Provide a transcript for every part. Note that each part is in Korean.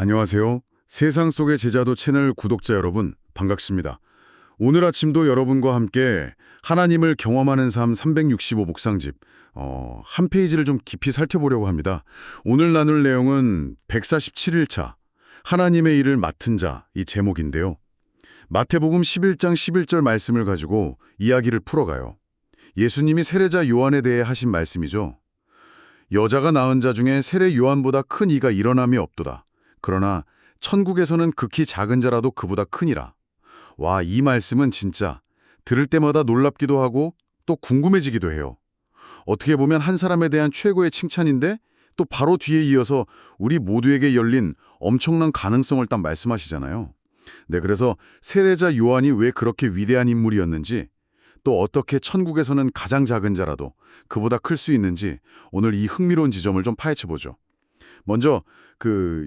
안녕하세요. 세상 속의 제자도 채널 구독자 여러분, 반갑습니다. 오늘 아침도 여러분과 함께 하나님을 경험하는 삶 365 묵상집 한 페이지를 좀 깊이 살펴보려고 합니다. 오늘 나눌 내용은 147일차 하나님의 일을 맡은 자 이 제목인데요. 마태복음 11장 11절 말씀을 가지고 이야기를 풀어가요. 예수님이 세례자 요한에 대해 하신 말씀이죠. 여자가 낳은 자 중에 세례 요한보다 큰 이가 일어남이 없도다. 그러나 천국에서는 극히 작은 자라도 그보다 크니라. 와, 이 말씀은 진짜 들을 때마다 놀랍기도 하고 또 궁금해지기도 해요. 어떻게 보면 한 사람에 대한 최고의 칭찬인데 또 바로 뒤에 이어서 우리 모두에게 열린 엄청난 가능성을 딱 말씀하시잖아요. 네, 그래서 세례자 요한이 왜 그렇게 위대한 인물이었는지 또 어떻게 천국에서는 가장 작은 자라도 그보다 클 수 있는지 오늘 이 흥미로운 지점을 좀 파헤쳐보죠. 먼저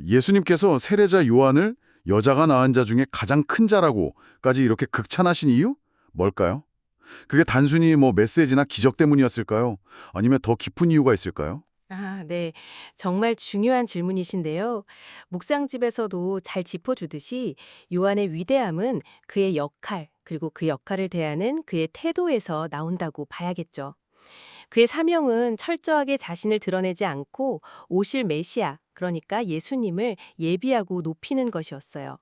예수님께서 세례자 요한을 여자가 낳은 자 중에 가장 큰 자라고까지 이렇게 극찬하신 이유? 뭘까요? 그게 단순히 메시지나 기적 때문이었을까요? 아니면 더 깊은 이유가 있을까요? 네. 정말 중요한 질문이신데요. 묵상집에서도 잘 짚어주듯이 요한의 위대함은 그의 역할, 그리고 그 역할을 대하는 그의 태도에서 나온다고 봐야겠죠. 그의 사명은 철저하게 자신을 드러내지 않고 오실 메시아, 그러니까 예수님을 예비하고 높이는 것이었어요.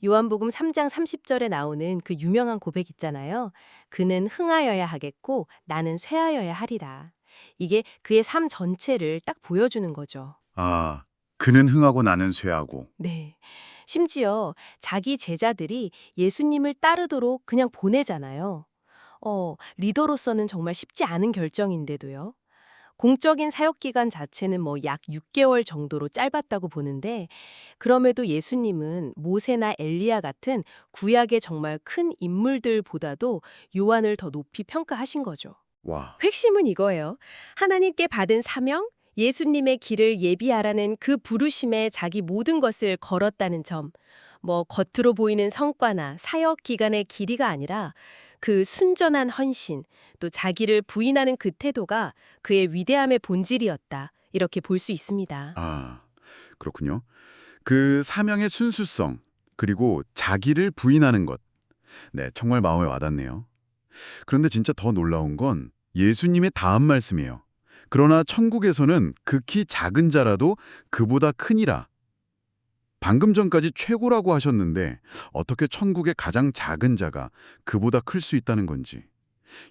요한복음 3장 30절에 나오는 그 유명한 고백 있잖아요. 그는 흥하여야 하겠고 나는 쇠하여야 하리라. 이게 그의 삶 전체를 딱 보여주는 거죠. 아, 그는 흥하고 나는 쇠하고. 네. 심지어 자기 제자들이 예수님을 따르도록 그냥 보내잖아요. 리더로서는 정말 쉽지 않은 결정인데도요. 공적인 사역 기간 자체는 약 6개월 정도로 짧았다고 보는데 그럼에도 예수님은 모세나 엘리야 같은 구약의 정말 큰 인물들보다도 요한을 더 높이 평가하신 거죠. 와, 핵심은 이거예요. 하나님께 받은 사명, 예수님의 길을 예비하라는 그 부르심에 자기 모든 것을 걸었다는 점. 겉으로 보이는 성과나 사역 기간의 길이가 아니라 그 순전한 헌신, 또 자기를 부인하는 그 태도가 그의 위대함의 본질이었다. 이렇게 볼 수 있습니다. 아, 그렇군요. 그 사명의 순수성, 그리고 자기를 부인하는 것. 네, 정말 마음에 와닿네요. 그런데 진짜 더 놀라운 건 예수님의 다음 말씀이에요. 그러나 천국에서는 극히 작은 자라도 그보다 크니라. 방금 전까지 최고라고 하셨는데 어떻게 천국의 가장 작은 자가 그보다 클 수 있다는 건지.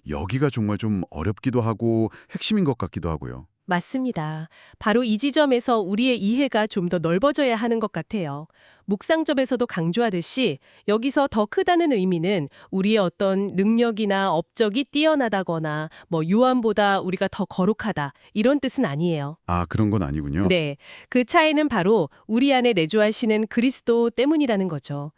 여기가 정말 좀 어렵기도 하고 핵심인 것 같기도 하고요. 맞습니다. 바로 이 지점에서 우리의 이해가 좀 더 넓어져야 하는 것 같아요. 묵상접에서도 강조하듯이 여기서 더 크다는 의미는 우리의 어떤 능력이나 업적이 뛰어나다거나 요한보다 우리가 더 거룩하다 이런 뜻은 아니에요. 아, 그런 건 아니군요. 네, 그 차이는 바로 우리 안에 내주하시는 그리스도 때문이라는 거죠.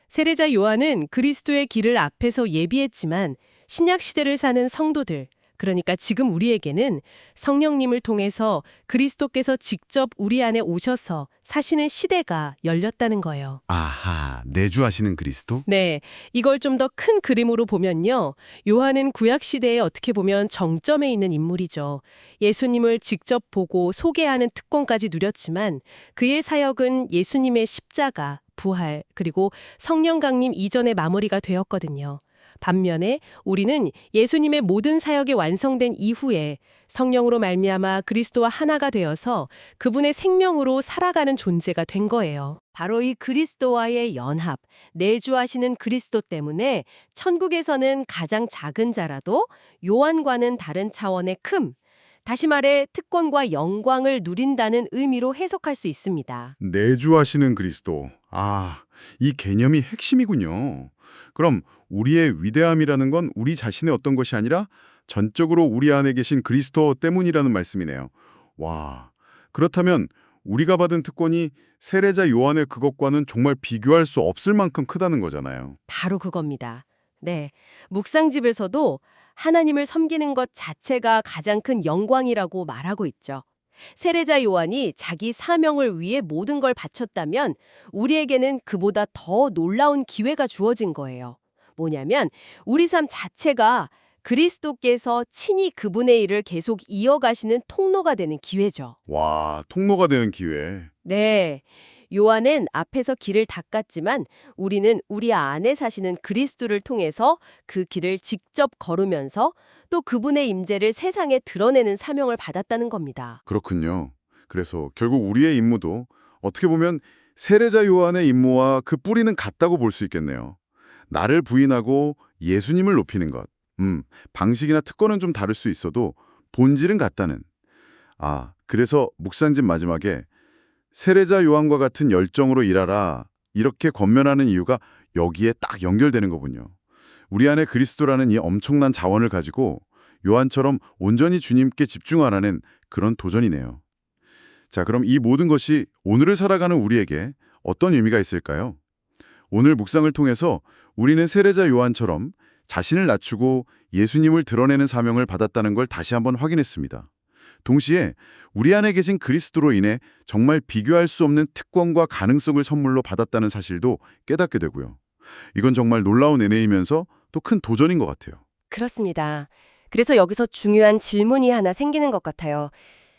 세례자 요한은 그리스도의 길을 앞에서 예비했지만 신약 시대를 사는 성도들, 그러니까 지금 우리에게는 성령님을 통해서 그리스도께서 직접 우리 안에 오셔서 사시는 시대가 열렸다는 거예요. 아하, 내주하시는 그리스도? 네, 이걸 좀 더 큰 그림으로 보면요. 요한은 구약 시대에 어떻게 보면 정점에 있는 인물이죠. 예수님을 직접 보고 소개하는 특권까지 누렸지만 그의 사역은 예수님의 십자가, 부활, 그리고 성령 강림 이전의 마무리가 되었거든요. 반면에 우리는 예수님의 모든 사역이 완성된 이후에 성령으로 말미암아 그리스도와 하나가 되어서 그분의 생명으로 살아가는 존재가 된 거예요. 바로 이 그리스도와의 연합, 내주하시는 그리스도 때문에 천국에서는 가장 작은 자라도 요한과는 다른 차원의 큼, 다시 말해 특권과 영광을 누린다는 의미로 해석할 수 있습니다. 내주하시는 그리스도. 아, 이 개념이 핵심이군요. 그럼 우리의 위대함이라는 건 우리 자신의 어떤 것이 아니라 전적으로 우리 안에 계신 그리스도 때문이라는 말씀이네요. 와, 그렇다면 우리가 받은 특권이 세례자 요한의 그것과는 정말 비교할 수 없을 만큼 크다는 거잖아요. 바로 그겁니다. 네. 묵상집에서도 하나님을 섬기는 것 자체가 가장 큰 영광이라고 말하고 있죠. 세례자 요한이 자기 사명을 위해 모든 걸 바쳤다면 우리에게는 그보다 더 놀라운 기회가 주어진 거예요. 뭐냐면 우리 삶 자체가 그리스도께서 친히 그분의 일을 계속 이어가시는 통로가 되는 기회죠. 와, 통로가 되는 기회. 네. 요한은 앞에서 길을 닦았지만 우리는 우리 안에 사시는 그리스도를 통해서 그 길을 직접 걸으면서 또 그분의 임재를 세상에 드러내는 사명을 받았다는 겁니다. 그렇군요. 그래서 결국 우리의 임무도 어떻게 보면 세례자 요한의 임무와 그 뿌리는 같다고 볼 수 있겠네요. 나를 부인하고 예수님을 높이는 것. 방식이나 특권은 좀 다를 수 있어도 본질은 같다는. 그래서 묵상집 마지막에 세례자 요한과 같은 열정으로 일하라 이렇게 권면하는 이유가 여기에 딱 연결되는 거군요. 우리 안에 그리스도라는 이 엄청난 자원을 가지고 요한처럼 온전히 주님께 집중하라는 그런 도전이네요. 자, 그럼 이 모든 것이 오늘을 살아가는 우리에게 어떤 의미가 있을까요? 오늘 묵상을 통해서 우리는 세례자 요한처럼 자신을 낮추고 예수님을 드러내는 사명을 받았다는 걸 다시 한번 확인했습니다. 동시에 우리 안에 계신 그리스도로 인해 정말 비교할 수 없는 특권과 가능성을 선물로 받았다는 사실도 깨닫게 되고요. 이건 정말 놀라운 은혜이면서 또 큰 도전인 것 같아요. 그렇습니다. 그래서 여기서 중요한 질문이 하나 생기는 것 같아요.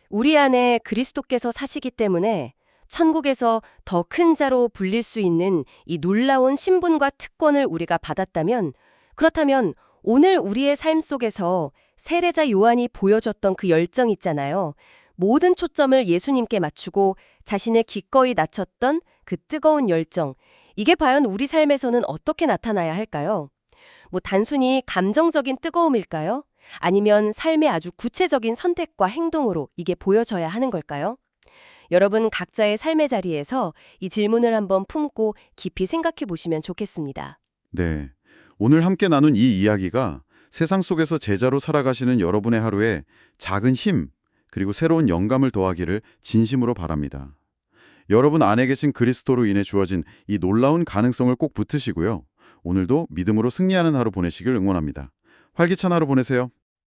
우리 안에 그리스도께서 사시기 때문에 천국에서 더 큰 자로 불릴 수 있는 이 놀라운 신분과 특권을 우리가 받았다면, 그렇다면 오늘 우리의 삶 속에서 세례자 요한이 보여줬던 그 열정 있잖아요. 모든 초점을 예수님께 맞추고 자신을 기꺼이 낮췄던 그 뜨거운 열정. 이게 과연 우리 삶에서는 어떻게 나타나야 할까요? 단순히 감정적인 뜨거움일까요? 아니면 삶의 아주 구체적인 선택과 행동으로 이게 보여져야 하는 걸까요? 여러분 각자의 삶의 자리에서 이 질문을 한번 품고 깊이 생각해 보시면 좋겠습니다. 네. 오늘 함께 나눈 이 이야기가 세상 속에서 제자로 살아가시는 여러분의 하루에 작은 힘, 그리고 새로운 영감을 더하기를 진심으로 바랍니다. 여러분 안에 계신 그리스도로 인해 주어진 이 놀라운 가능성을 꼭 붙드시고요. 오늘도 믿음으로 승리하는 하루 보내시길 응원합니다. 활기찬 하루 보내세요.